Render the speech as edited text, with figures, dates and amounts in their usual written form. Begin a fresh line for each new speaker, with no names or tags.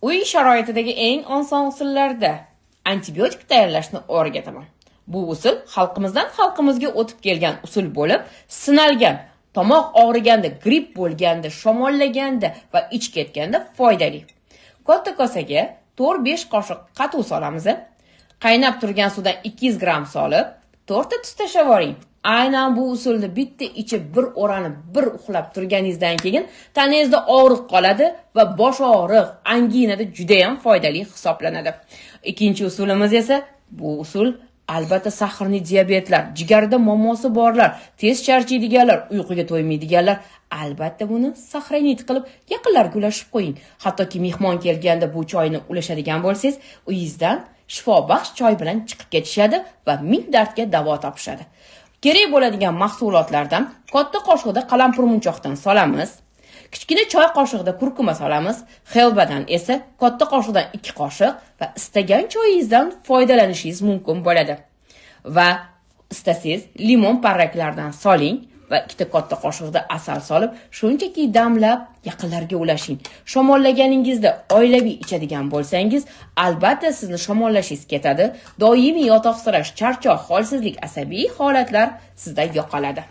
Uy sharoitidagi eng oson usullarda antibiotik tayyorlashni o'rgataman. Bu usul xalqimizga o'tib kelgan usul bo'lib, sinalgan, tomoq og'riganda, gripp bo'lganda, shamollaganda va ich ketganda foydali. Katta kosaga 4-5 qoshiq qatuv solamiz. Qaynab turgan suvdan 200 gram solib, 4 ta tuz tashlab yuboring. Aynan bu usulni bitta ichib, bir o'ranib, bir uxlab turganingizdan keyin tanangizda og'riq qoladi va bosh og'riq, anginada juda ham foydali hisoblanadi. Ikkinchi usulimiz esa bu usul albatta sahrli diabetlar, jigarda muammosi borlar, tez charchaydiganlar, uyquga to'ymaydiganlar albatta buni sahranit qilib yaqinlarga ulashib qo'ying. Hattoki mehmon kelganda bu choyni ulashadigan bo'lsangiz, uyingizdan shifobaxsh choy bilan chiqib ketishadi va ming dardga davo topishadi. Kerak bo'ladigan mahsulotlardan katta qoshiqda qalampir munchoqdan solamiz. Kichkina choy qoshiqda kurkuma solamiz. Xelbadan esa katta qoshiqdan 2 qoshiq va istagan choyingizdan foydalanishingiz mumkin bo'ladi. Va istasangiz limon parraklaridan soling va 2 katta qoshiqda asal solib, shunchaki damlab yaqinlarga ulashing. Shamollaganingizda oilaviy ichadigan bo'lsangiz, albatta sizni shamollashingiz ketadi. Doimiy yotoqsirash, charchoq, holsizlik, asabiy holatlar sizda yo'qoladi.